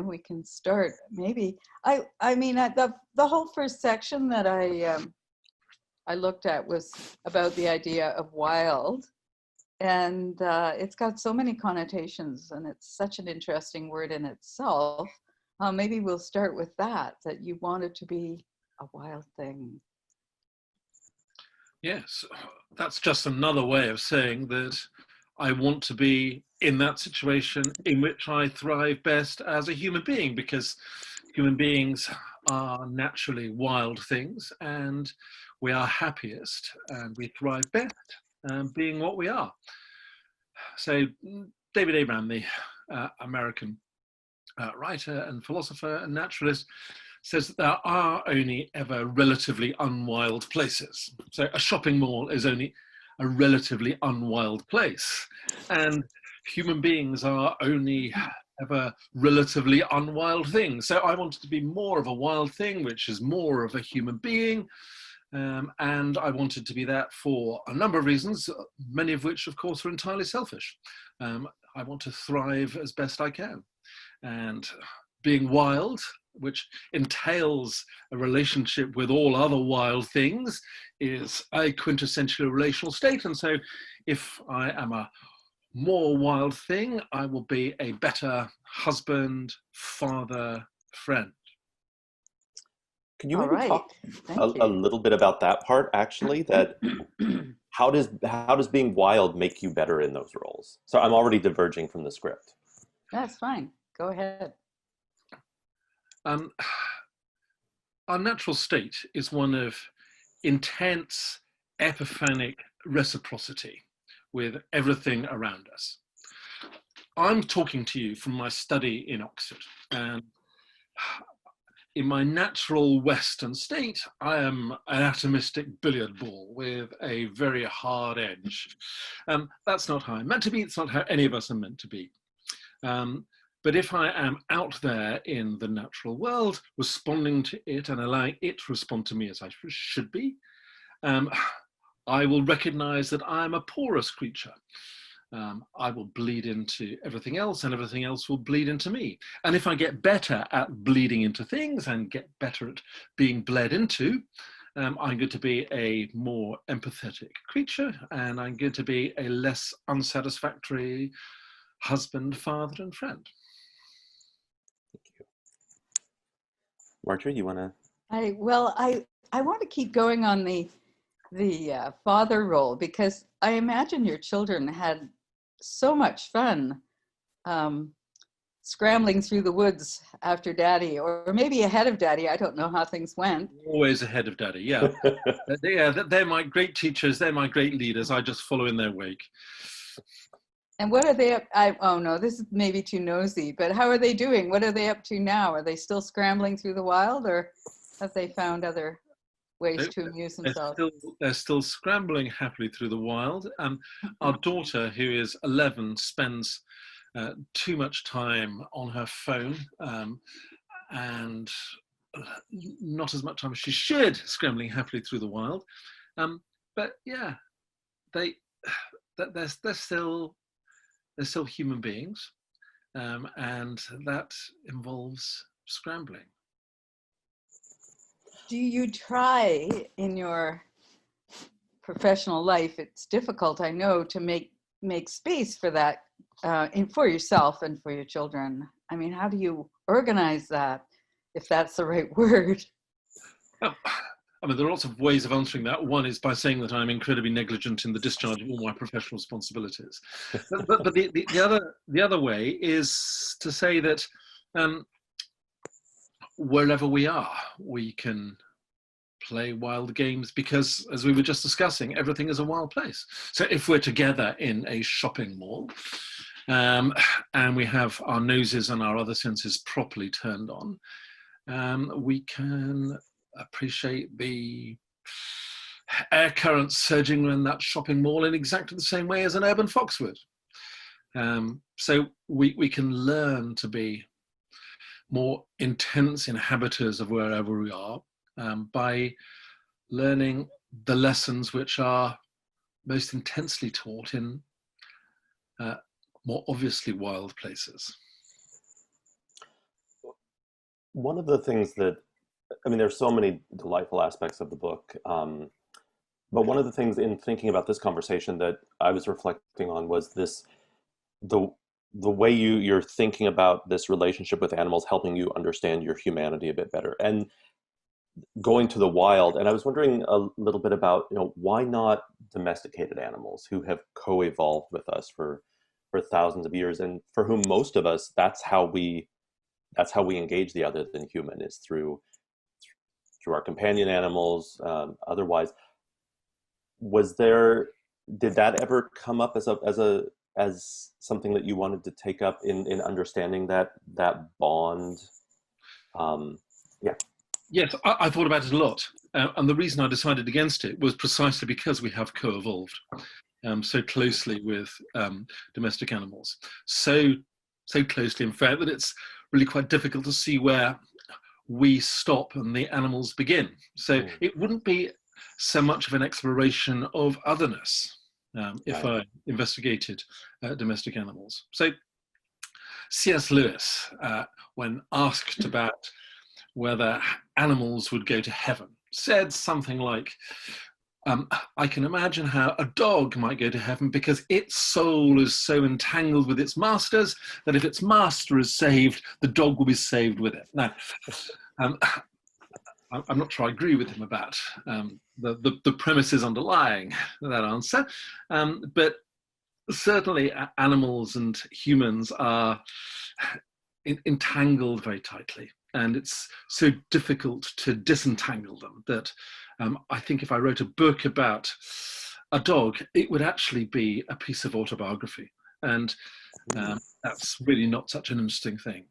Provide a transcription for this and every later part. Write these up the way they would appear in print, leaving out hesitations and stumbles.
we can start maybe. I mean, the whole first section that I looked at was about the idea of wild, and it's got so many connotations, and it's such an interesting word in itself. Maybe we'll start with that you want it to be a wild thing. Yes, that's just another way of saying that I want to be in that situation in which I thrive best as a human being, because human beings are naturally wild things, and we are happiest and we thrive best being what we are. So David Abraham, the American writer and philosopher and naturalist, says that there are only ever relatively unwild places. So a shopping mall is only a relatively unwild place, and human beings are only ever relatively unwild things. So I wanted to be more of a wild thing, which is more of a human being, and I wanted to be that for a number of reasons, many of which, of course, are entirely selfish. I want to thrive as best I can, and being wild, which entails a relationship with all other wild things, is a quintessential relational state. And so if I am a more wild thing, I will be a better husband, father, friend. Can you maybe talk a little bit about that part, actually, that how does being wild make you better in those roles? So I'm already diverging from the script. That's fine. Go ahead. Our natural state is one of intense epiphanic reciprocity with everything around us. I'm talking to you from my study in Oxford, and in my natural Western state, I am an atomistic billiard ball with a very hard edge. That's not how I'm meant to be. It's not how any of us are meant to be. But if I am out there in the natural world, responding to it and allowing it to respond to me as I should be, I will recognize that I am a porous creature. I will bleed into everything else, and everything else will bleed into me. And if I get better at bleeding into things and get better at being bled into, I'm going to be a more empathetic creature, and I'm going to be a less unsatisfactory husband, father, and friend. Thank you. Margery, you want to? I want to keep going on the father role, because I imagine your children had so much fun scrambling through the woods after daddy, or maybe ahead of daddy. I don't know how things went. Always ahead of daddy, yeah. They're my great teachers. They're my great leaders. I just follow in their wake. And what are they up? Oh no, this is maybe too nosy, but how are they doing? What are they up to now? Are they still scrambling through the wild, or have they found other ways to amuse themselves? They're still scrambling happily through the wild. Our daughter, who is 11, spends too much time on her phone and not as much time as she should scrambling happily through the wild. But yeah, they're still human beings, and that involves scrambling. Do you try in your professional life, it's difficult, I know, to make space for that for yourself and for your children? I mean, how do you organize that, if that's the right word? I mean, there are lots of ways of answering that. One is by saying that I'm incredibly negligent in the discharge of all my professional responsibilities. But the other way is to say that wherever we are, we can play wild games, because, as we were just discussing, everything is a wild place. So if we're together in a shopping mall and we have our noses and our other senses properly turned on, we can appreciate the air currents surging in that shopping mall in exactly the same way as an urban fox would. So we can learn to be more intense inhabitants of wherever we are by learning the lessons which are most intensely taught in more obviously wild places. One of the things that, I mean, there's so many delightful aspects of the book, but one of the things in thinking about this conversation that I was reflecting on was this, the the way you're thinking about this relationship with animals helping you understand your humanity a bit better. And going to the wild, and I was wondering a little bit about, why not domesticated animals who have co-evolved with us for thousands of years, and for whom most of us, that's how we engage the other than human, is through our companion animals. Otherwise, did that ever come up as something that you wanted to take up in understanding that bond? Yeah. Yes, I thought about it a lot. And the reason I decided against it was precisely because we have co-evolved so closely with domestic animals. So closely, in fact, that it's really quite difficult to see where we stop and the animals begin. So it wouldn't be so much of an exploration of otherness if I investigated domestic animals. So C.S. Lewis, when asked about whether animals would go to heaven, said something like, I can imagine how a dog might go to heaven because its soul is so entangled with its master's that if its master is saved, the dog will be saved with it. Now, I'm not sure I agree with him about the premises underlying that answer, but certainly animals and humans are entangled very tightly. And it's so difficult to disentangle them that I think if I wrote a book about a dog, it would actually be a piece of autobiography. And that's really not such an interesting thing.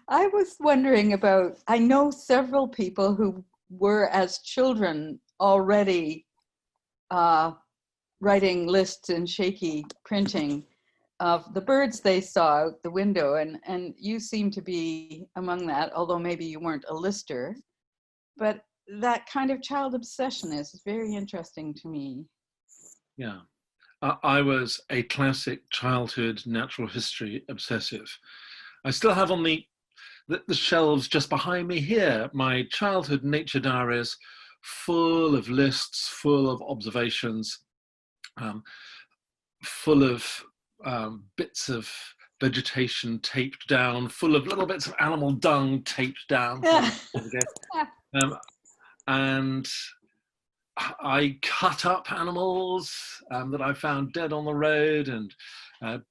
I was wondering about, I know several people who were as children already writing lists in shaky printing of the birds they saw out the window, and you seem to be among that, although maybe you weren't a lister. But that kind of child obsession is very interesting to me. Yeah. I was a classic childhood natural history obsessive. I still have on the shelves just behind me here my childhood nature diaries, full of lists, full of observations, full of bits of vegetation taped down, full of little bits of animal dung taped down. And I cut up animals that I found dead on the road and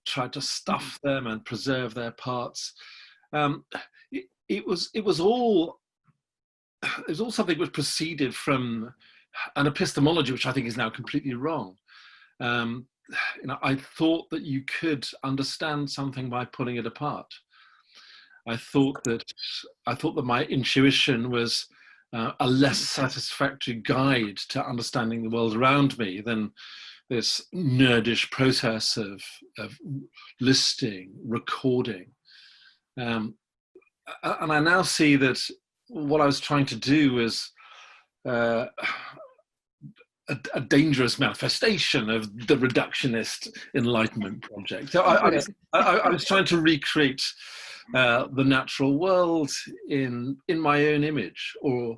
tried to stuff them and preserve their parts. It was all something that was proceeded from an epistemology which I think is now completely wrong. I thought that you could understand something by pulling it apart. I thought that my intuition was a less satisfactory guide to understanding the world around me than this nerdish process of listing, recording. And I now see that what I was trying to do was a dangerous manifestation of the reductionist Enlightenment project. So I was trying to recreate the natural world in my own image, or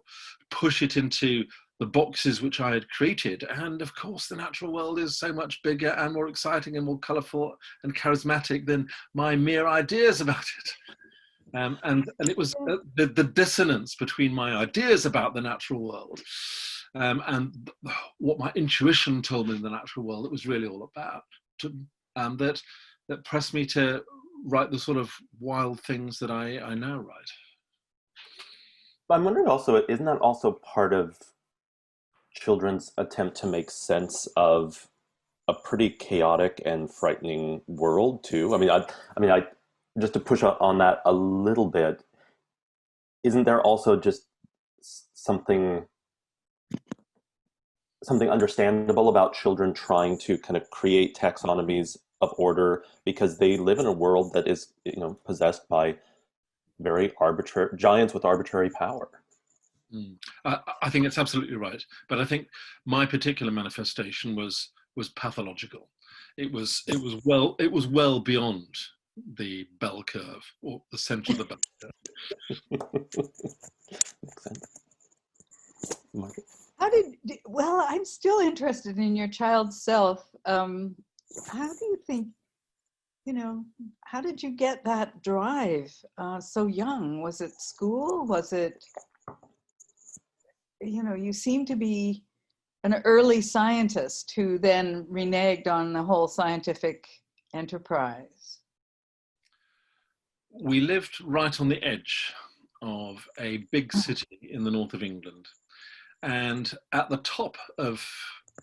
push it into the boxes which I had created. And of course, the natural world is so much bigger and more exciting and more colourful and charismatic than my mere ideas about it. And it was the dissonance between my ideas about the natural world and what my intuition told me in the natural world it was really all about, that pressed me to write the sort of wild things that I now write. I'm wondering also, isn't that also part of children's attempt to make sense of a pretty chaotic and frightening world too? I mean, just to push on that a little bit, isn't there also just something understandable about children trying to kind of create taxonomies of order because they live in a world that is, possessed by very arbitrary giants with arbitrary power? I think it's absolutely right, but I think my particular manifestation was pathological. It was well beyond the bell curve, or the center of the bell curve. Makes sense. Margery? Well, I'm still interested in your child's self. How do you think, how did you get that drive so young? Was it school? Was it, you seem to be an early scientist who then reneged on the whole scientific enterprise. We lived right on the edge of a big city in the north of England. And at the top of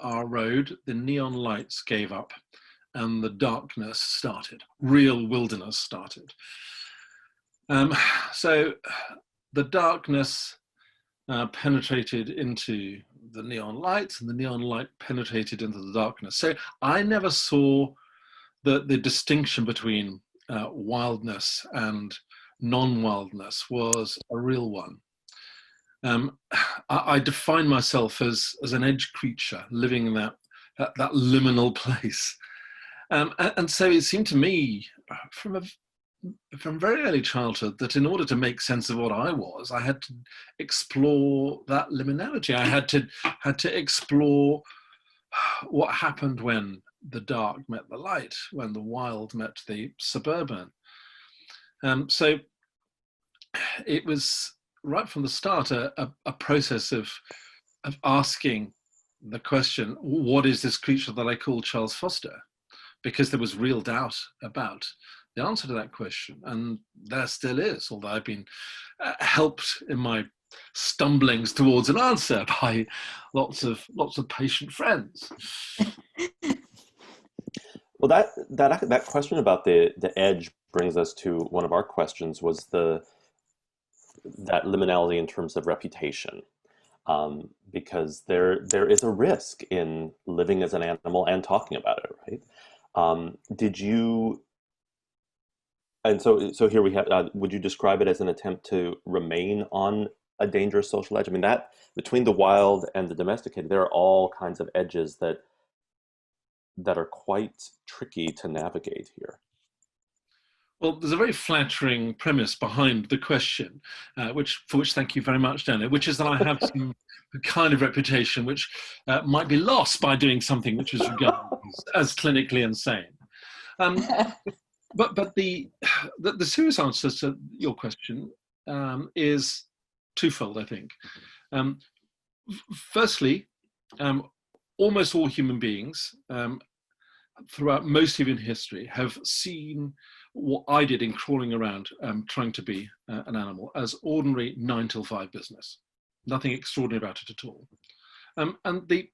our road, the neon lights gave up and the darkness started. Real wilderness started. So the darkness penetrated into the neon lights, and the neon light penetrated into the darkness. So I never saw the distinction between wildness and non-wildness was a real one. I define myself as an edge creature living in that liminal place. And so it seemed to me from very early childhood that in order to make sense of what I was, I had to explore that liminality. I had to explore what happened when the dark met the light, when the wild met the suburban. So it was right from the start a process of asking the question, what is this creature that I call Charles Foster? Because there was real doubt about the answer to that question, and there still is, although I've been helped in my stumblings towards an answer by lots of patient friends. Well, that question about the edge brings us to one of our questions, was that liminality in terms of reputation, because there is a risk in living as an animal and talking about it, right? Did you? And so here we have. Would you describe it as an attempt to remain on a dangerous social edge? I mean, that between the wild and the domesticated, there are all kinds of edges that are quite tricky to navigate here. Well, there's a very flattering premise behind the question, for which thank you very much, Daniel, which is that I have some kind of reputation which might be lost by doing something which is regarded as clinically insane. But the serious answer to your question is twofold, I think. Firstly, almost all human beings throughout most of human history have seen what I did in crawling around trying to be an animal as ordinary 9 till 5 business. Nothing extraordinary about it at all. And the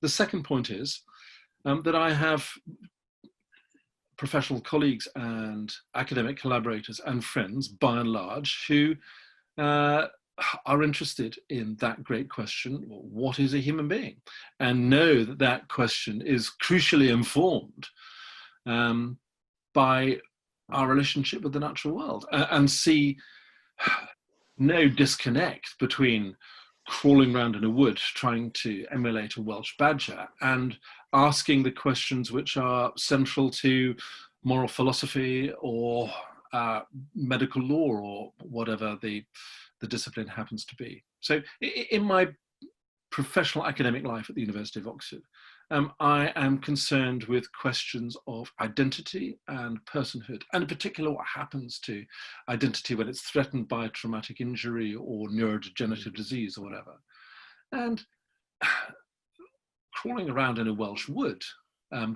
second point is that I have professional colleagues and academic collaborators and friends, by and large, who are interested in that great question, what is a human being? And know that that question is crucially informed by our relationship with the natural world, and see no disconnect between crawling around in a wood trying to emulate a Welsh badger and asking the questions which are central to moral philosophy or medical law or whatever the discipline happens to be. So in my professional academic life at the University of Oxford, I am concerned with questions of identity and personhood, and in particular what happens to identity when it's threatened by traumatic injury or neurodegenerative disease or whatever. And crawling around in a Welsh wood,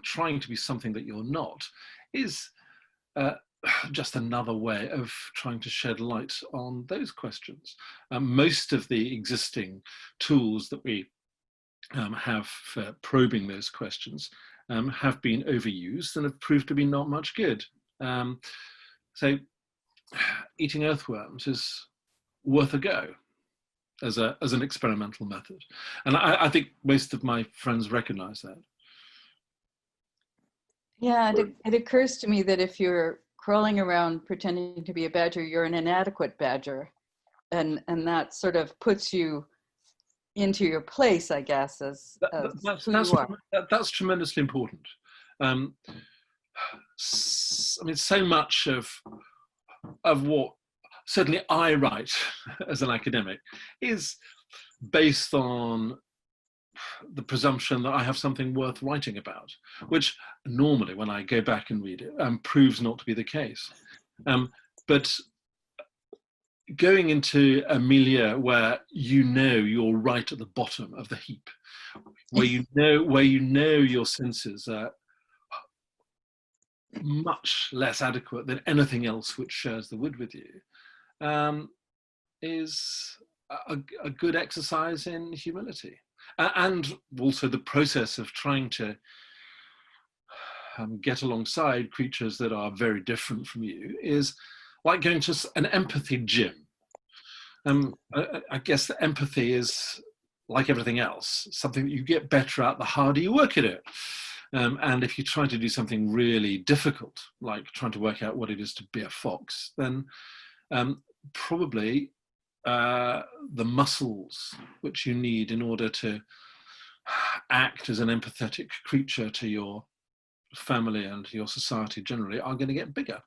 trying to be something that you're not, is just another way of trying to shed light on those questions. Most of the existing tools that we have for probing those questions have been overused and have proved to be not much good. So eating earthworms is worth a go as an experimental method. And I think most of my friends recognize that. Yeah, it occurs to me that if you're crawling around pretending to be a badger, you're an inadequate badger. And that sort of puts you into your place, I guess, as who you are. That's tremendously important. I mean, so much of what certainly I write as an academic is based on the presumption that I have something worth writing about, which normally when I go back and read it proves not to be the case. But going into a milieu where you know you're right at the bottom of the heap, where you know your senses are much less adequate than anything else which shares the wood with you, is a good exercise in humility. And also the process of trying to get alongside creatures that are very different from you is like going to an empathy gym. I guess that empathy is, like everything else, something that you get better at the harder you work at it. And if you try to do something really difficult, like trying to work out what it is to be a fox, then probably the muscles which you need in order to act as an empathetic creature to your family and your society generally are going to get bigger.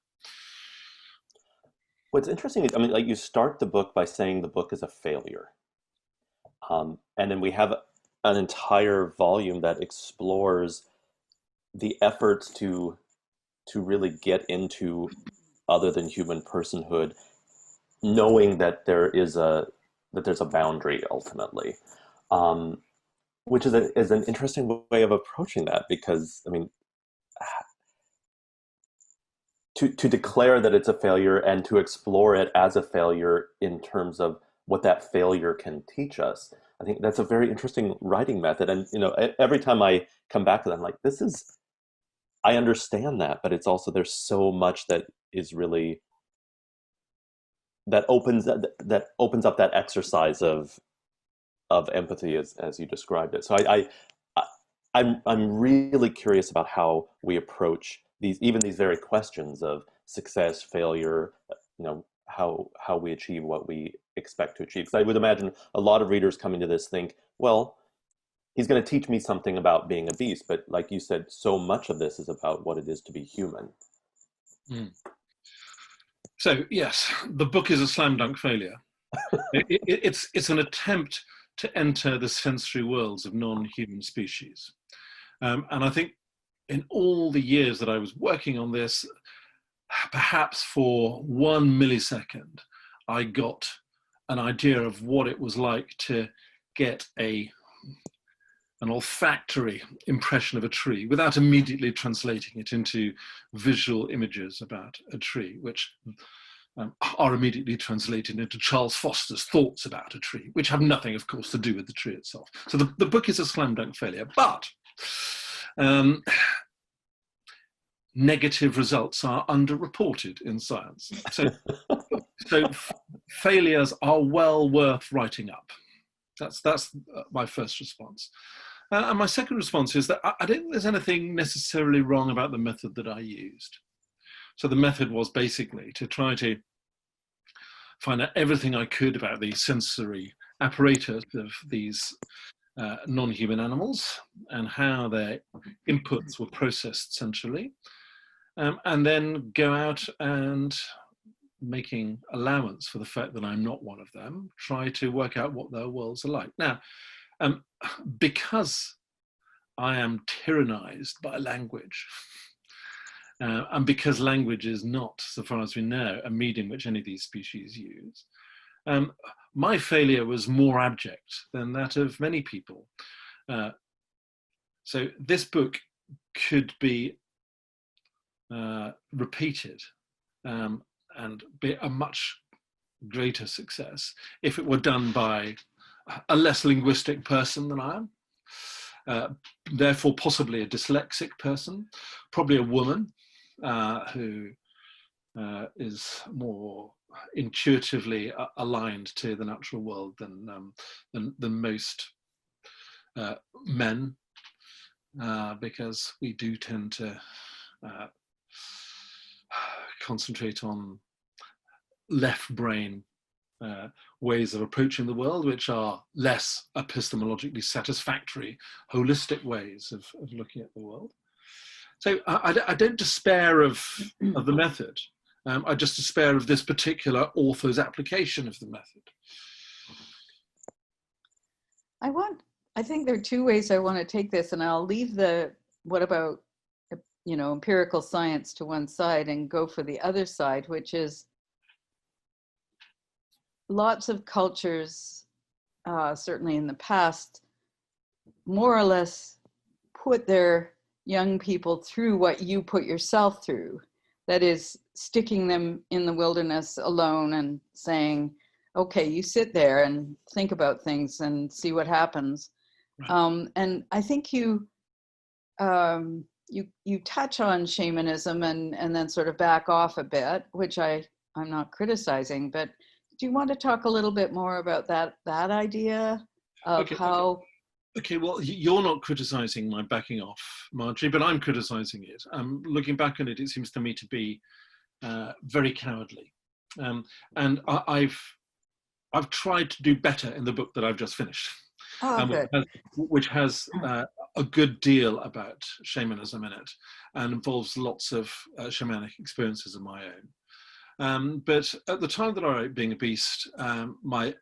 What's interesting is, I mean, like, you start the book by saying the book is a failure. And then we have an entire volume that explores the efforts to really get into other than human personhood, knowing that there's a boundary ultimately, which is an interesting way of approaching that, because I mean, to declare that it's a failure and to explore it as a failure in terms of what that failure can teach us, I think that's a very interesting writing method. And every time I come back to that, I'm like, I understand that, but it's also, there's so much that is really that opens up that exercise of empathy as you described it. So I'm really curious about how we approach these very questions of success, failure, how we achieve what we expect to achieve. Because I would imagine a lot of readers coming to this think, well, he's going to teach me something about being a beast, but like you said, so much of this is about what it is to be human. Mm. So yes, the book is a slam dunk failure. It's an attempt to enter the sensory worlds of non-human species. And I think in all the years that I was working on this, perhaps for 1 millisecond, I got an idea of what it was like to get an olfactory impression of a tree without immediately translating it into visual images about a tree, which are immediately translated into Charles Foster's thoughts about a tree, which have nothing, of course, to do with the tree itself. So the book is a slam dunk failure, but negative results are underreported in science. So failures are well worth writing up. That's my first response. And my second response is that I don't think there's anything necessarily wrong about the method that I used. So the method was basically to try to find out everything I could about the sensory apparatus of these non-human animals and how their inputs were processed centrally, and then go out and, making allowance for the fact that I'm not one of them, try to work out what their worlds are like. Now, because I am tyrannized by language, and because language is not, so far as we know, a medium which any of these species use, my failure was more abject than that of many people. So this book could be repeated and be a much greater success if it were done by a less linguistic person than I am, therefore possibly a dyslexic person, probably a woman who is more intuitively aligned to the natural world than most men, because we do tend to concentrate on left brain ways of approaching the world, which are less epistemologically satisfactory, holistic ways of looking at the world. So I don't despair of the method. I just despair of this particular author's application of the method. I think there are two ways I want to take this, and I'll leave the what about, you know, empirical science to one side and go for the other side, which is lots of cultures, certainly in the past, more or less put their young people through what you put yourself through. That is, sticking them in the wilderness alone and saying, okay, you sit there and think about things and see what happens. Right. And I think you touch on shamanism and then sort of back off a bit, which I'm not criticizing, but do you want to talk a little bit more about that idea of how... Okay, well, you're not criticizing my backing off, Margery, but I'm criticizing it. Looking back on it, it seems to me to be very cowardly. And I've tried to do better in the book that I've just finished, which has a good deal about shamanism in it and involves lots of shamanic experiences of my own. But at the time that I wrote Being a Beast, my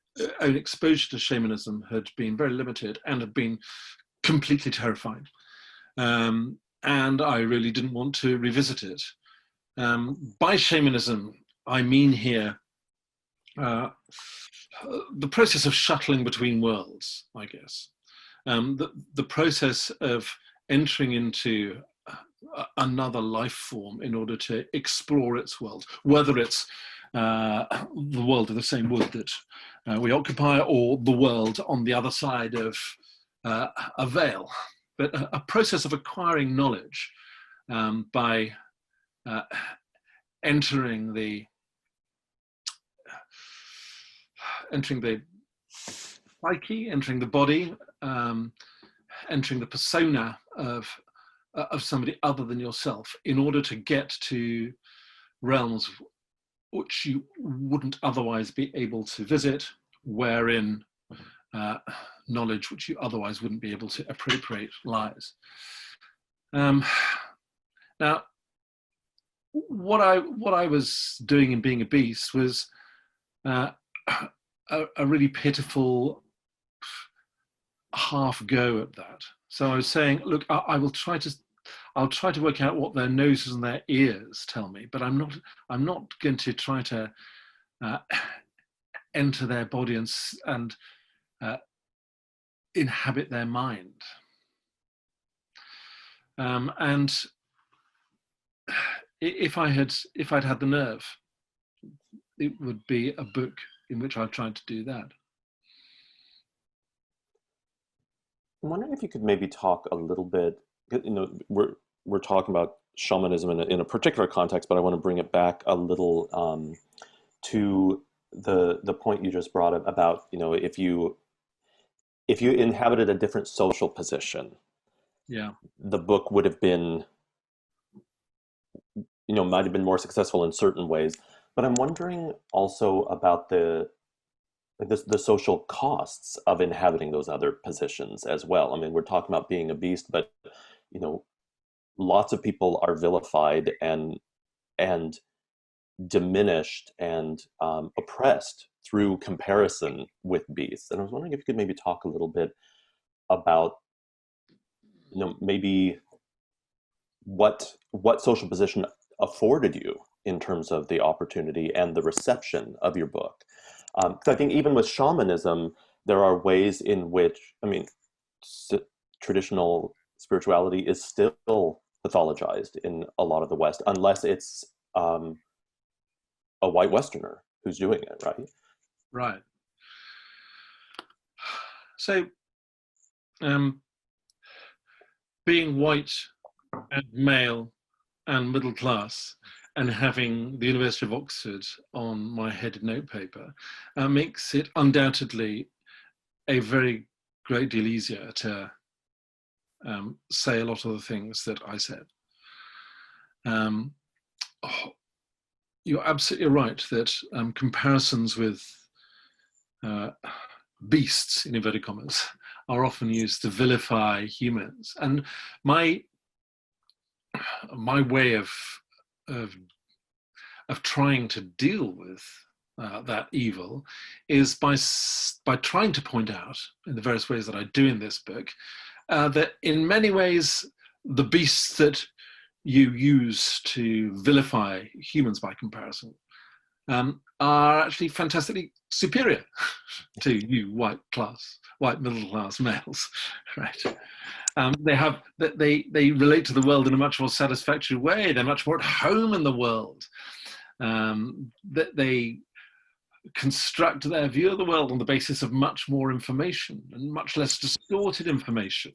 own exposure to shamanism had been very limited and had been completely terrifying. And I really didn't want to revisit it. By shamanism, I mean here the process of shuttling between worlds, I guess. The process of entering into another life form in order to explore its world, whether it's the world of the same wood that we occupy or the world on the other side of a veil. But a process of acquiring knowledge by entering the psyche, entering the body, entering the persona of somebody other than yourself in order to get to realms which you wouldn't otherwise be able to visit, wherein knowledge which you otherwise wouldn't be able to appropriate lies. Now, what I was doing in Being a Beast was a really pitiful half go at that. So I was saying, look, I'll try to work out what their noses and their ears tell me, but I'm not going to try to enter their body and inhabit their mind. And if I'd had the nerve, it would be a book in which I tried to do that. I'm wondering if you could maybe talk a little bit, you know, we're talking about shamanism in a particular context, but I want to bring it back a little to the point you just brought up about, you know, if you inhabited a different social position, yeah, the book would have been, you know, might have been more successful in certain ways. But I'm wondering also about the social costs of inhabiting those other positions as well. I mean, we're talking about being a beast, but, you know, lots of people are vilified and diminished and oppressed through comparison with beasts. And I was wondering if you could maybe talk a little bit about, you know, maybe what social position afforded you in terms of the opportunity and the reception of your book. Because I think even with shamanism, there are ways in which, I mean, traditional spirituality is still pathologized in a lot of the West, unless it's a white Westerner who's doing it, right? Right. So, being white and male and middle class and having the University of Oxford on my headed notepaper makes it undoubtedly a very great deal easier to say a lot of the things that I said. You're absolutely right that comparisons with beasts, in inverted commas, are often used to vilify humans. And my way of trying to deal with that evil is by trying to point out, in the various ways that I do in this book, that in many ways the beasts that you use to vilify humans by comparison are actually fantastically superior to you white middle class males, right? They relate to the world in a much more satisfactory way. They're much more at home in the world. They construct their view of the world on the basis of much more information and much less distorted information.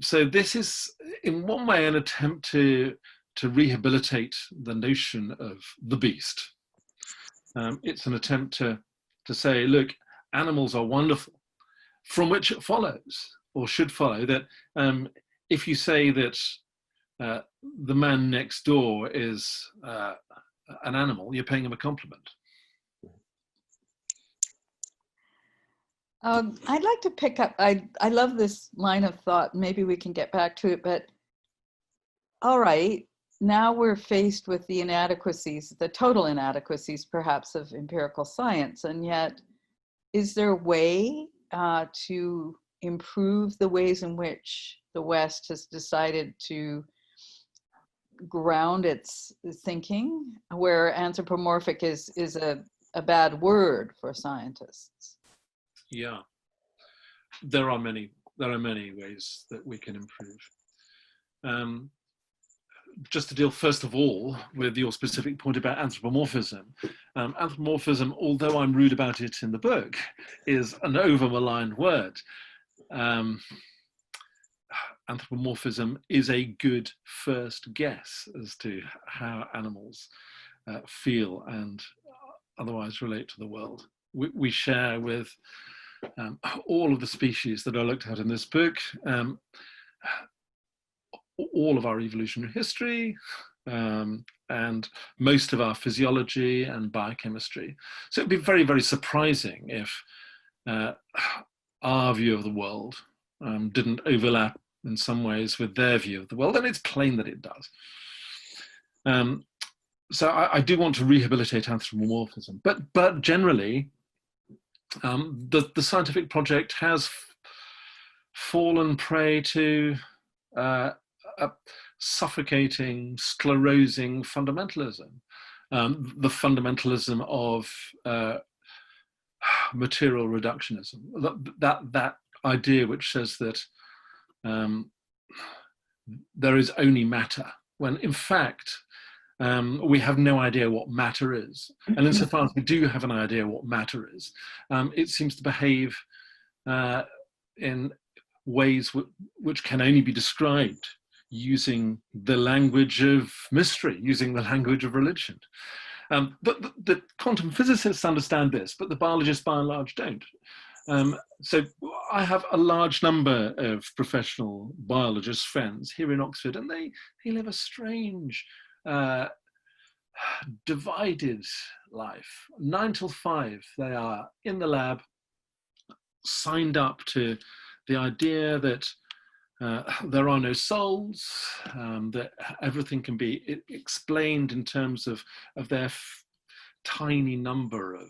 So this is, in one way, an attempt to rehabilitate the notion of the beast. It's an attempt to say, look, animals are wonderful, from which it follows, or should follow, that if you say that the man next door is an animal, you're paying him a compliment. I'd like to pick up, I love this line of thought, maybe we can get back to it, but all right, now we're faced with the inadequacies, the total inadequacies perhaps of empirical science, and yet is there a way to improve the ways in which the West has decided to ground its thinking, where anthropomorphic is a bad word for scientists? Yeah, there are many ways that we can improve. Just to deal first of all with your specific point about anthropomorphism. Anthropomorphism, although I'm rude about it in the book, is an over-maligned word. Anthropomorphism is a good first guess as to how animals feel and otherwise relate to the world. We share with all of the species that are looked at in this book, all of our evolutionary history, and most of our physiology and biochemistry. So it'd be very, very surprising if our view of the world didn't overlap in some ways with their view of the world, and it's plain that it does. So I do want to rehabilitate anthropomorphism, but generally, the scientific project has fallen prey to a suffocating, sclerosing fundamentalism. The fundamentalism of material reductionism. That idea which says that there is only matter, when in fact we have no idea what matter is. And insofar as we do have an idea what matter is, it seems to behave in ways which can only be described using the language of mystery, using the language of religion. The quantum physicists understand this, but the biologists by and large don't. So I have a large number of professional biologist friends here in Oxford, and they live a strange, divided life. 9 till 5, they are in the lab, signed up to the idea that there are no souls, that everything can be explained in terms of their tiny number of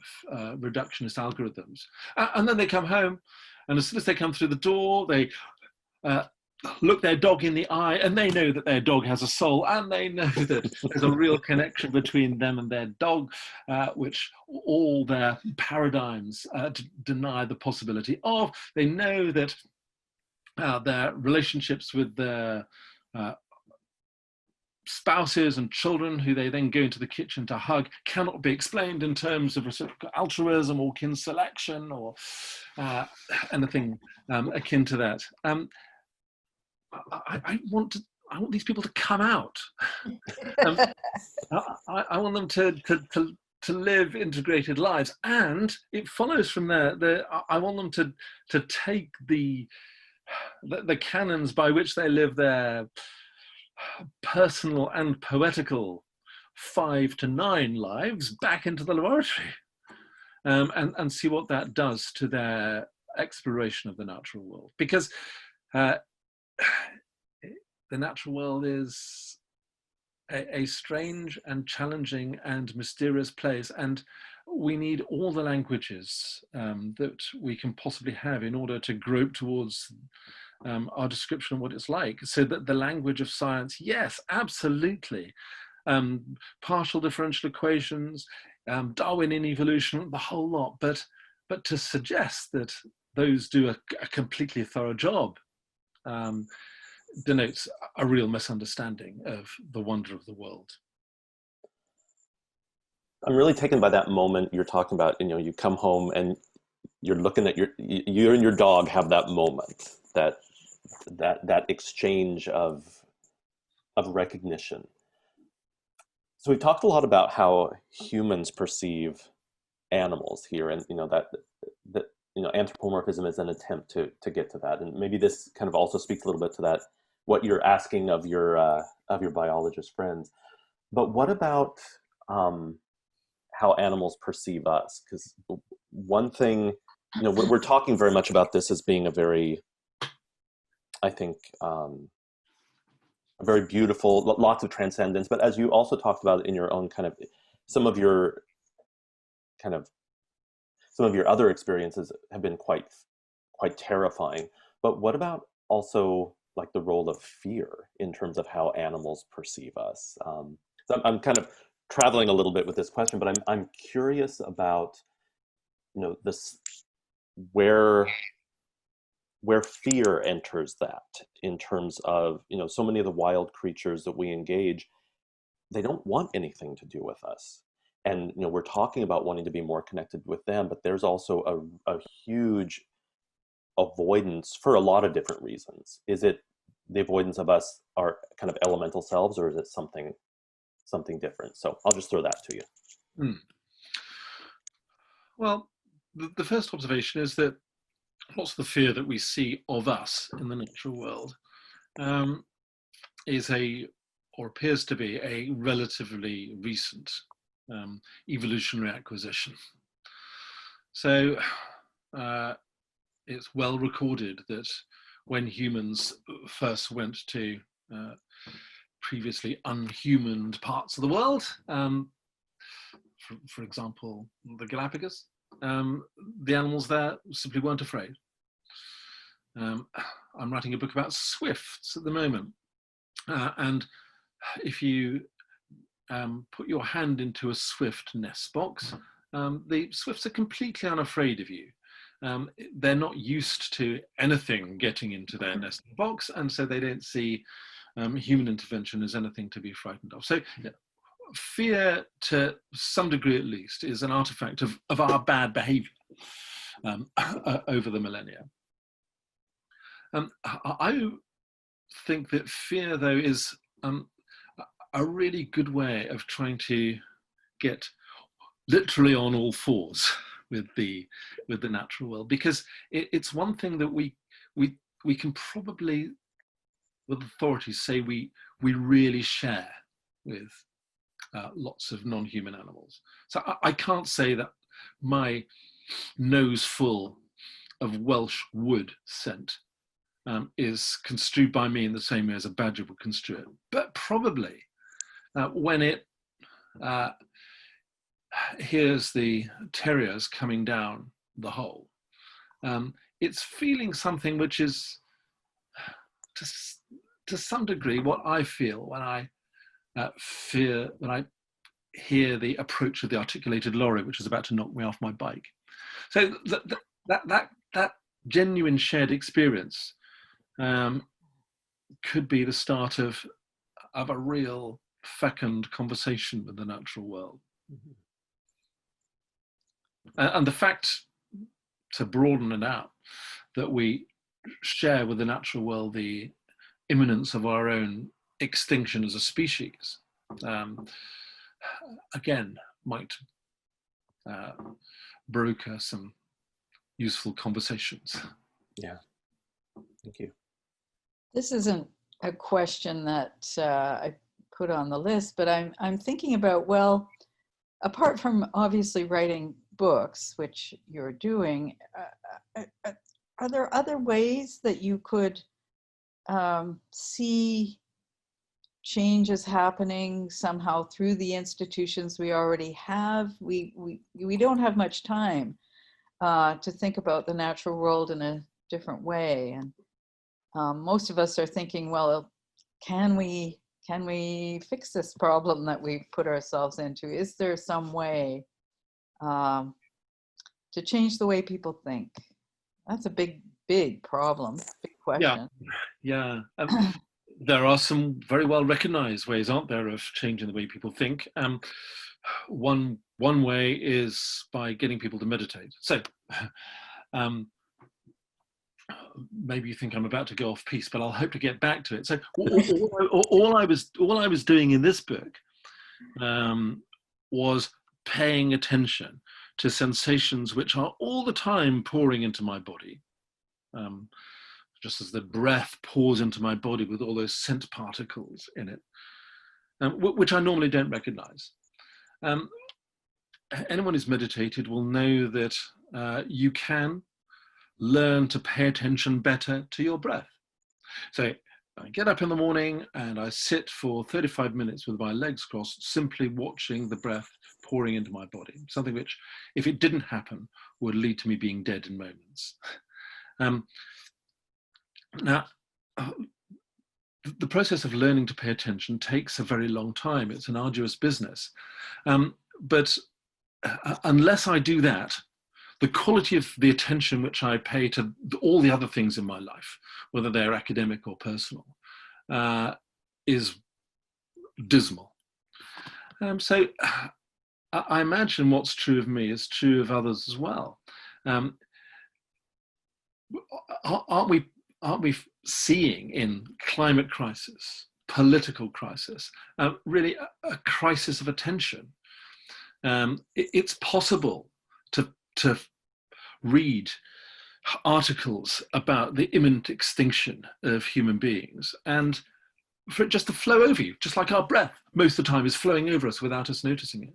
reductionist algorithms. And then they come home, and as soon as they come through the door, they look their dog in the eye, and they know that their dog has a soul, and they know that there's a real connection between them and their dog, which all their paradigms deny the possibility of. They know that their relationships with their spouses and children, who they then go into the kitchen to hug, cannot be explained in terms of reciprocal altruism or kin selection or anything akin to that. I want these people to come out. I want them to live integrated lives, and it follows from there. I want them to take the canons by which they live their personal and poetical 5 to 9 lives back into the laboratory, and see what that does to their exploration of the natural world. Because the natural world is a strange and challenging and mysterious place, and we need all the languages that we can possibly have in order to grope towards our description of what it's like. So that the language of science, yes, absolutely. Partial differential equations, Darwinian evolution, the whole lot. But to suggest that those do a completely thorough job denotes a real misunderstanding of the wonder of the world. I'm really taken by that moment you're talking about. You come home and you're looking at you and your dog have that moment, that exchange of recognition. So we talked a lot about how humans perceive animals here, and that anthropomorphism is an attempt to get to that, and maybe this kind of also speaks a little bit to that, what you're asking of your biologist friends. But what about how animals perceive us? Because one thing, we're talking very much about this as being a very, I think, a very beautiful, lots of transcendence. But as you also talked about in your own kind of, some of your other experiences have been quite terrifying. But what about also like the role of fear in terms of how animals perceive us? So I'm kind of traveling a little bit with this question, but I'm curious about this, where fear enters that, in terms of so many of the wild creatures that we engage, they don't want anything to do with us, and we're talking about wanting to be more connected with them, but there's also a huge avoidance for a lot of different reasons. Is it the avoidance of us, our kind of elemental selves, or is it something different? So I'll just throw that to you. Well, the first observation is that lots of the fear that we see of us in the natural world is or appears to be a relatively recent evolutionary acquisition. So it's well recorded that when humans first went to previously unhumaned parts of the world, for example, the Galapagos, the animals there simply weren't afraid. I'm writing a book about swifts at the moment, and if you put your hand into a swift nest box, the swifts are completely unafraid of you. They're not used to anything getting into their nesting box, and so they don't see human intervention as anything to be frightened of. So fear, to some degree at least, is an artifact of our bad behavior over the millennia. I think that fear, though, is a really good way of trying to get literally on all fours with the natural world, because it's one thing that we can probably, with authorities, say we really share with lots of non-human animals. So I can't say that my nose full of Welsh wood scent is construed by me in the same way as a badger would construe it. But probably when it hears the terriers coming down the hole, it's feeling something which is, to some degree, what I feel when I hear the approach of the articulated lorry, which is about to knock me off my bike. So that genuine shared experience could be the start of a real fecund conversation with the natural world. Mm-hmm. And the fact, to broaden it out, that we share with the natural world the imminence of our own extinction as a species, again, might broker some useful conversations. Yeah, thank you. This isn't a question that I put on the list, but I'm thinking about, well, apart from obviously writing books, which you're doing, are there other ways that you could see changes happening somehow through the institutions we already have. We don't have much time to think about the natural world in a different way. And most of us are thinking, well, can we fix this problem that we put ourselves into? Is there some way to change the way people think? That's a big problem, big question. Yeah. There are some very well recognized ways, aren't there, of changing the way people think. One way is by getting people to meditate. So maybe you think I'm about to go off piece, but I'll hope to get back to it. So all I was doing in this book was paying attention to sensations which are all the time pouring into my body. Just as the breath pours into my body with all those scent particles in it, which I normally don't recognize. Anyone who's meditated will know that you can learn to pay attention better to your breath. So I get up in the morning and I sit for 35 minutes with my legs crossed, simply watching the breath pouring into my body, something which, if it didn't happen, would lead to me being dead in moments. Now, the process of learning to pay attention takes a very long time. It's an arduous business. But unless I do that, the quality of the attention which I pay to all the other things in my life, whether they're academic or personal, is dismal. So I imagine what's true of me is true of others as well. Aren't we seeing in climate crisis, political crisis, really a crisis of attention? It's possible to read articles about the imminent extinction of human beings and for it just to flow over you, just like our breath most of the time is flowing over us without us noticing it.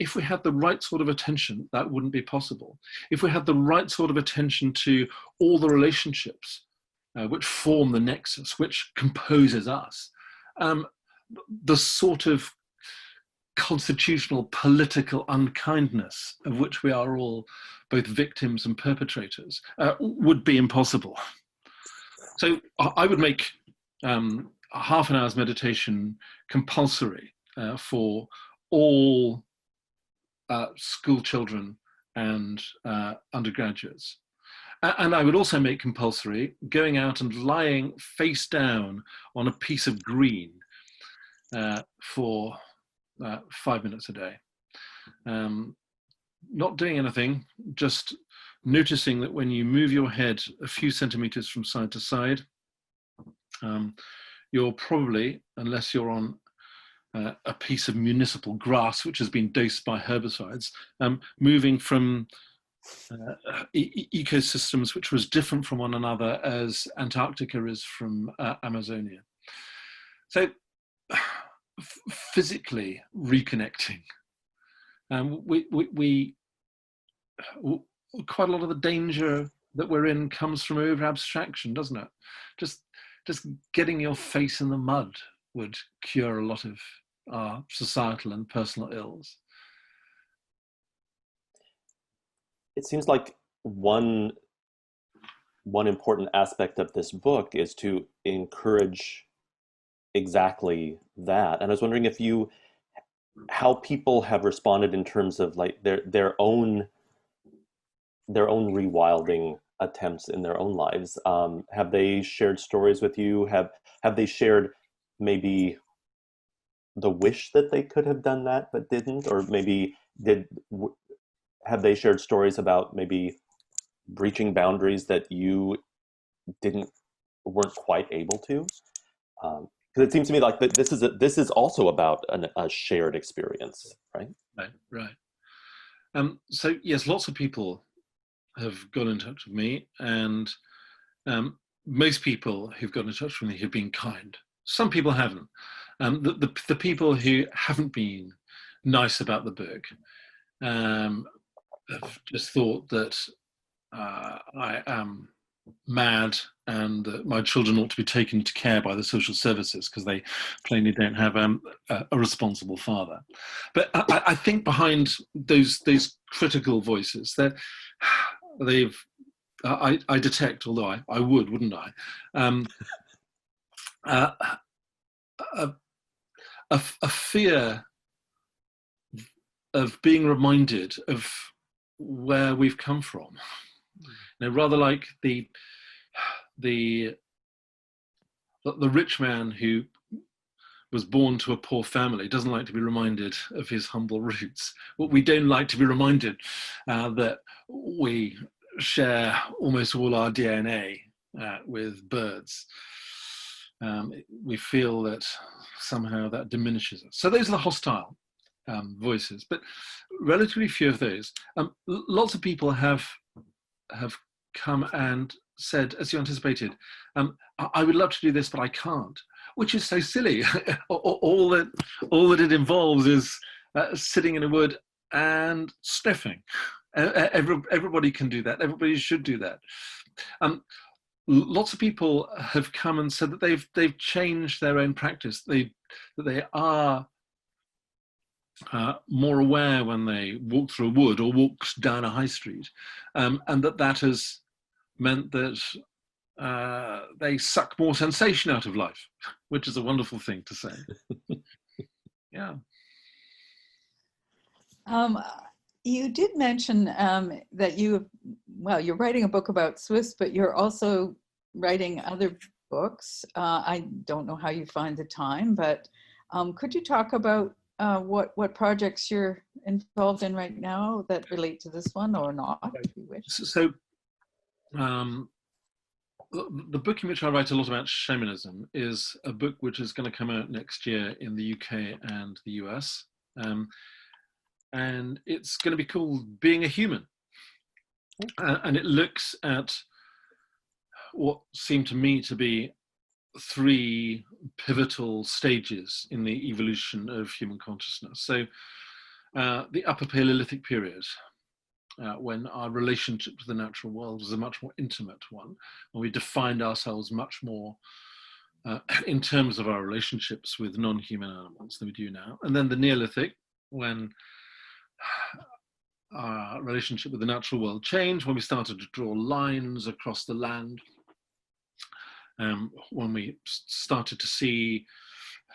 If we had the right sort of attention, that wouldn't be possible. If we had the right sort of attention to all the relationships which form the nexus, which composes us, the sort of constitutional political unkindness of which we are all both victims and perpetrators would be impossible. So I would make half an hour's meditation compulsory for all school children and undergraduates. And I would also make compulsory going out and lying face down on a piece of green for 5 minutes a day. Not doing anything, just noticing that when you move your head a few centimeters from side to side, you're probably, unless you're on a piece of municipal grass which has been dosed by herbicides, moving from ecosystems which was different from one another as Antarctica is from Amazonia. So physically reconnecting. We quite a lot of the danger that we're in comes from over abstraction, doesn't it? Just getting your face in the mud would cure a lot of our societal and personal ills. It seems like one important aspect of this book is to encourage exactly that. And I was wondering how people have responded in terms of like their own rewilding attempts in their own lives. Have they shared stories with you? Have they shared maybe the wish that they could have done that but didn't, or maybe have they shared stories about maybe breaching boundaries that you weren't quite able to? Because it seems to me like this is also about a shared experience, right? Right. So yes, lots of people have got in touch with me, and most people who've got in touch with me have been kind. Some people haven't. The people who haven't been nice about the book have just thought that I am mad and that my children ought to be taken to care by the social services because they plainly don't have a responsible father. But I think behind those critical voices that I detect, although I would, wouldn't I? A fear of being reminded of where we've come from. You know, rather like the rich man who was born to a poor family doesn't like to be reminded of his humble roots. What we don't like to be reminded that we share almost all our DNA with birds. We feel that somehow that diminishes us. So those are the hostile voices, but relatively few of those. Lots of people have come and said, as you anticipated, I would love to do this, but I can't, which is so silly. all that it involves is sitting in a wood and sniffing. Everybody can do that. Everybody should do that. Lots of people have come and said that they've changed their own practice. That they are more aware when they walk through a wood or walk down a high street, and that has meant that they suck more sensation out of life, which is a wonderful thing to say. Yeah. You did mention that you're writing a book about Swifts, but you're also writing other books. I don't know how you find the time, but could you talk about what projects you're involved in right now that relate to this one or not, if you wish? So the book in which I write a lot about shamanism is a book which is going to come out next year in the UK and the US. And it's going to be called Being a Human. And it looks at what seem to me to be three pivotal stages in the evolution of human consciousness. So the Upper Paleolithic period, when our relationship to the natural world was a much more intimate one, when we defined ourselves much more in terms of our relationships with non-human animals than we do now. And then the Neolithic, when our relationship with the natural world changed, when we started to draw lines across the land, when we started to see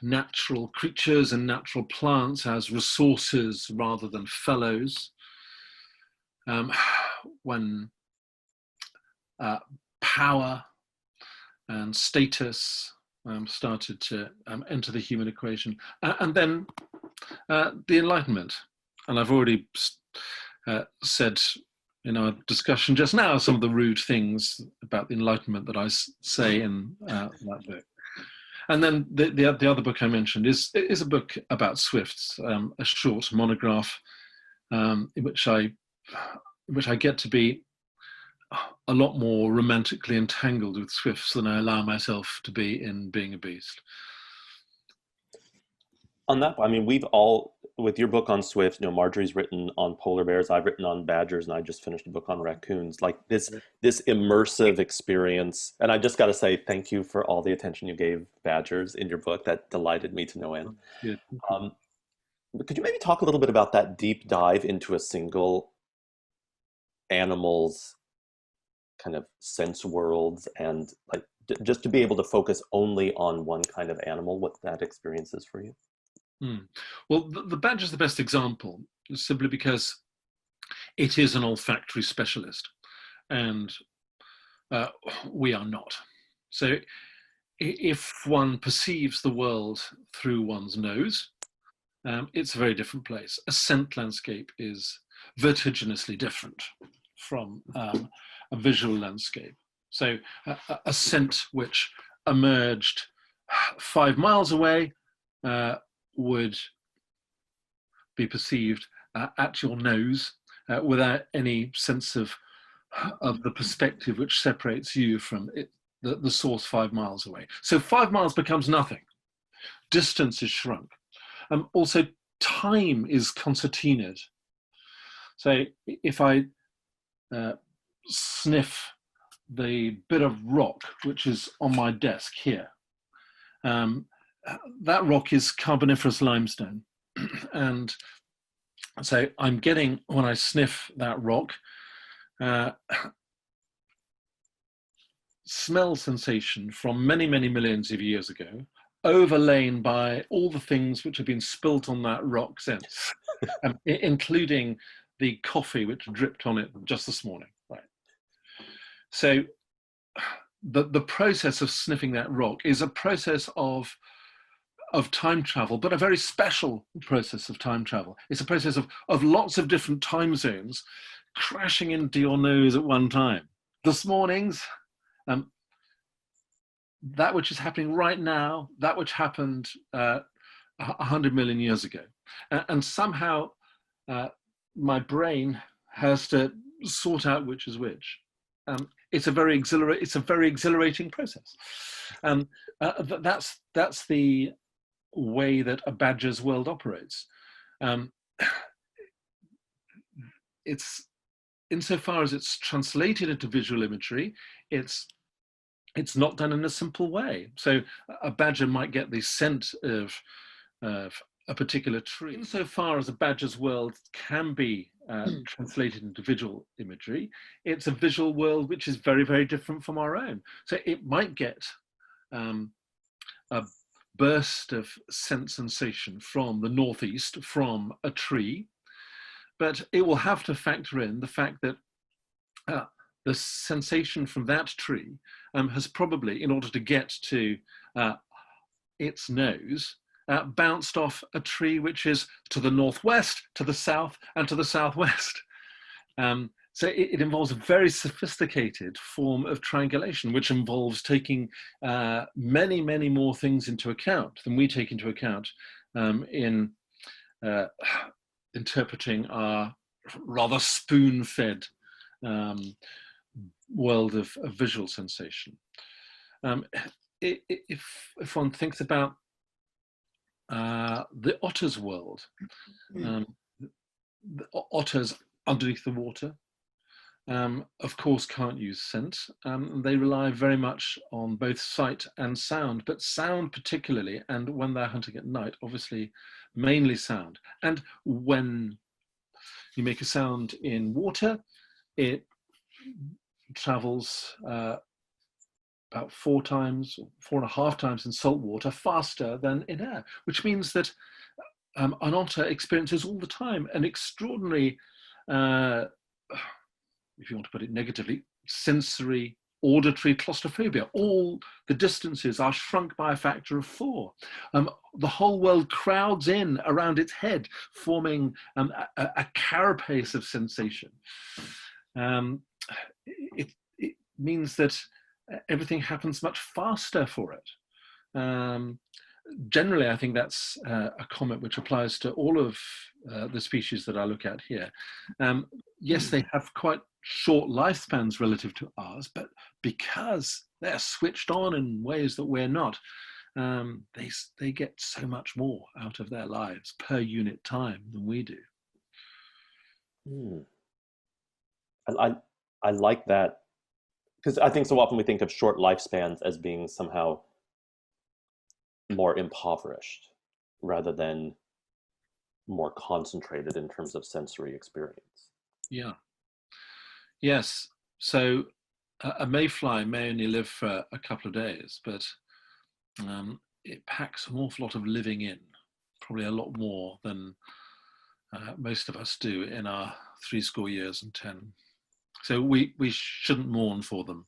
natural creatures and natural plants as resources rather than fellows, when power and status started to enter the human equation, and then the Enlightenment. And I've already said in our discussion just now some of the rude things about the Enlightenment that I say in that book. And then the other book I mentioned is a book about Swifts, a short monograph in which I get to be a lot more romantically entangled with Swifts than I allow myself to be in Being a Beast. On that, I mean, we've all, with your book on Swifts, you know, Margery's written on polar bears, I've written on badgers, and I just finished a book on raccoons. Like this immersive experience. And I just got to say thank you for all the attention you gave badgers in your book. That delighted me to no end. Yeah. Could you maybe talk a little bit about that deep dive into a single animal's kind of sense worlds, and like just to be able to focus only on one kind of animal, what that experience is for you? Well, the badger is the best example, simply because it is an olfactory specialist, and we are not. So if one perceives the world through one's nose, it's a very different place. A scent landscape is vertiginously different from a visual landscape. So a scent which emerged 5 miles away would be perceived at your nose without any sense of the perspective which separates you from it, the source 5 miles away. So 5 miles becomes nothing. Distance is shrunk. Also, time is concertinaed. So if I sniff the bit of rock which is on my desk here. That rock is Carboniferous limestone. And so I'm getting, when I sniff that rock, smell sensation from many, many millions of years ago, overlain by all the things which have been spilt on that rock since, including the coffee which dripped on it just this morning. Right. So the process of sniffing that rock is a process of time travel, but a very special process of time travel. It's a process of lots of different time zones crashing into your nose at one time. This morning's, that which is happening right now, that which happened 100 million years ago. And somehow my brain has to sort out which is which. It's a very exhilarating process. That's the way that a badger's world operates. It's, insofar as it's translated into visual imagery, it's not done in a simple way. So a badger might get the scent of a particular tree. Insofar as a badger's world can be translated into visual imagery, it's a visual world which is very, very different from our own. So it might get a burst of scent sensation from the northeast, from a tree, but it will have to factor in the fact that the sensation from that tree has probably, in order to get to its nose, bounced off a tree which is to the northwest, to the south, and to the southwest. So it involves a very sophisticated form of triangulation, which involves taking many, many more things into account than we take into account in interpreting our rather spoon-fed world of visual sensation. If one thinks about the otter's world, the otters underneath the water, of course, can't use scent. They rely very much on both sight and sound, but sound particularly, and when they're hunting at night, obviously, mainly sound. And when you make a sound in water, it travels about 4 times, 4.5 times in salt water faster than in air, which means that an otter experiences all the time an extraordinary, if you want to put it negatively, sensory, auditory claustrophobia. All the distances are shrunk by a factor of 4. The whole world crowds in around its head, forming a carapace of sensation. It means that everything happens much faster for it. Generally, I think that's a comment which applies to all of the species that I look at here. Yes, they have quite short lifespans relative to ours, but because they're switched on in ways that we're not, they get so much more out of their lives per unit time than we do. I like that, because I think so often we think of short lifespans as being somehow more impoverished rather than more concentrated in terms of sensory experience. Yeah. Yes. So a mayfly may only live for a couple of days, but it packs an awful lot of living in, probably a lot more than most of us do in our 70 years and 10. So we shouldn't mourn for them.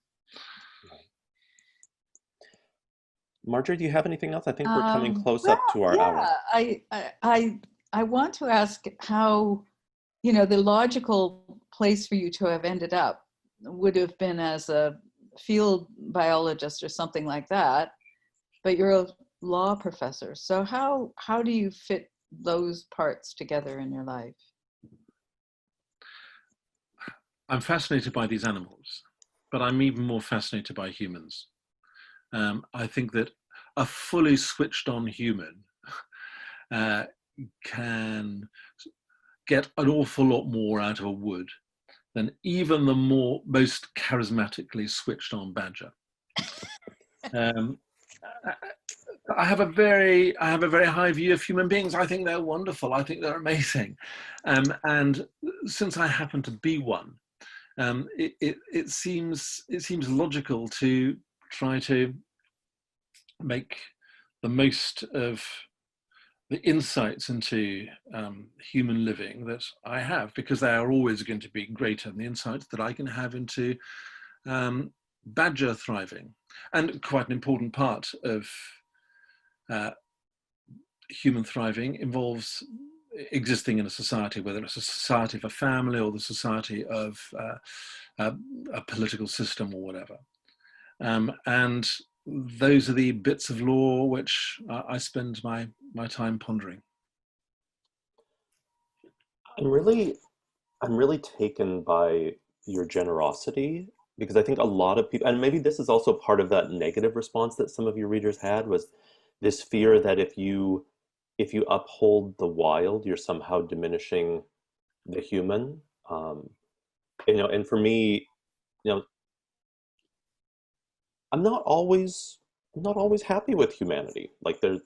Margery, do you have anything else? I think we're coming close up to our hour. I want to ask how, the logical place for you to have ended up would have been as a field biologist or something like that, but you're a law professor. So how do you fit those parts together in your life? I'm fascinated by these animals, but I'm even more fascinated by humans. I think that a fully switched on human can get an awful lot more out of a wood than even the most charismatically switched on badger. I have a very high view of human beings. I think they're wonderful. I think they're amazing. And since I happen to be one, it seems logical to try to make the most of the insights into human living that I have, because they are always going to be greater than the insights that I can have into badger thriving. And quite an important part of human thriving involves existing in a society, whether it's a society of a family or the society of a political system or whatever. And those are the bits of law which I spend my time pondering. I'm really taken by your generosity, because I think a lot of people, and maybe this is also part of that negative response that some of your readers had, was this fear that if you uphold the wild, you're somehow diminishing the human. And for me, I'm not always happy with humanity. Like there's,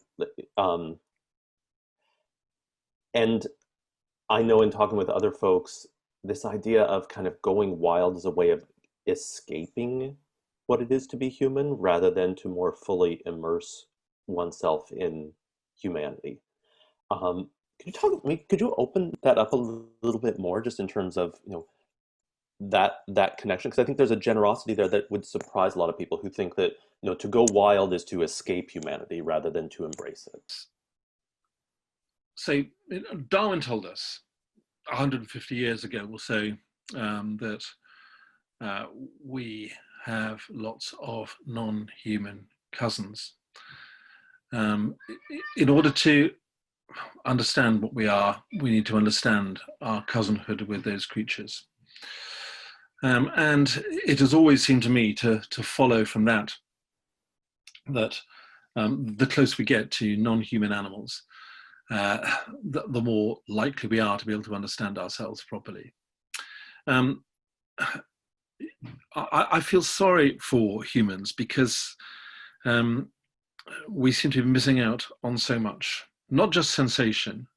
and I know in talking with other folks, this idea of kind of going wild as a way of escaping what it is to be human, rather than to more fully immerse oneself in humanity. Could you open that up a little bit more, just in terms of that connection? Because I think there's a generosity there that would surprise a lot of people who think that to go wild is to escape humanity rather than to embrace it. So Darwin told us 150 years ago or so that we have lots of non-human cousins. In order to understand what we are, we need to understand our cousinhood with those creatures. And it has always seemed to me to follow from that the closer we get to non-human animals, the more likely we are to be able to understand ourselves properly. I feel sorry for humans, because we seem to be missing out on so much, not just sensation,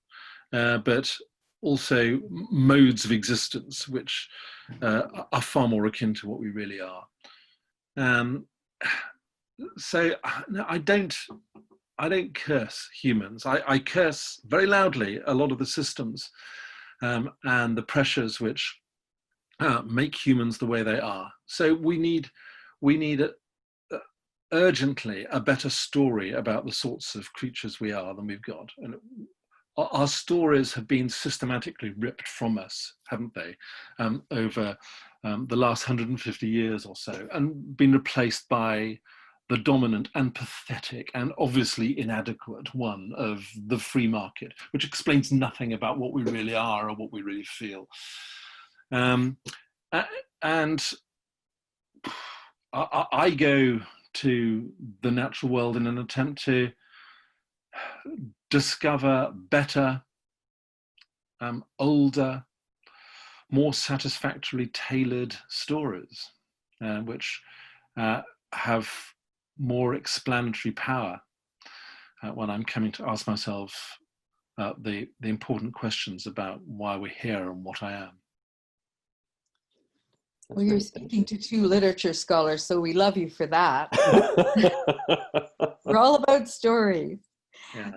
but also modes of existence which are far more akin to what we really are. So no, I don't curse humans. I curse very loudly a lot of the systems and the pressures which make humans the way they are. So we need urgently a better story about the sorts of creatures we are than we've got. And our stories have been systematically ripped from us, haven't they, over the last 150 years or so, and been replaced by the dominant and pathetic and obviously inadequate one of the free market, which explains nothing about what we really are or what we really feel. And I go to the natural world in an attempt to discover better, older, more satisfactorily tailored stories, which have more explanatory power when I'm coming to ask myself the important questions about why we're here and what I am. Well, you're speaking to two literature scholars, so we love you for that. We're all about stories. Yeah.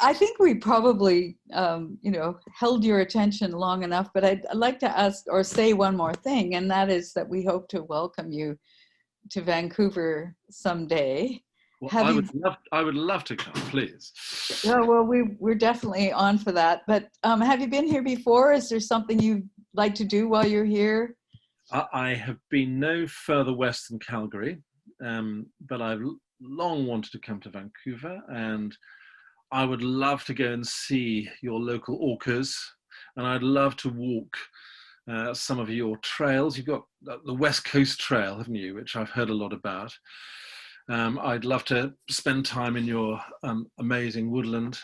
I think we probably, held your attention long enough, but I'd like to ask or say one more thing, and that is that we hope to welcome you to Vancouver someday. Well, I would love to come, please. Yeah, well, we're definitely on for that. But have you been here before? Is there something you'd like to do while you're here? I have been no further west than Calgary, but I've long wanted to come to Vancouver, and I would love to go and see your local orcas, and I'd love to walk some of your trails. You've got the West Coast Trail, haven't you, which I've heard a lot about. I'd love to spend time in your amazing woodland.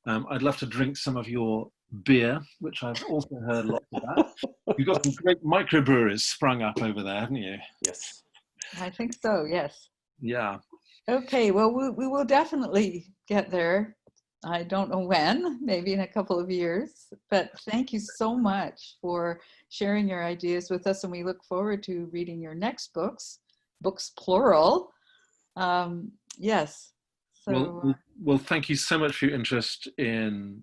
I'd love to drink some of your beer, which I've also heard lots about. You've got some great microbreweries sprung up over there, haven't you? Yes. I think so, yes. Yeah. Okay, well, we will definitely get there. I don't know when, maybe in a couple of years, but thank you so much for sharing your ideas with us, and we look forward to reading your next books plural. Yes. So, well, thank you so much for your interest in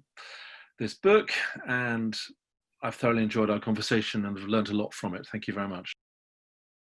this book, and I've thoroughly enjoyed our conversation and have learned a lot from it. Thank you very much.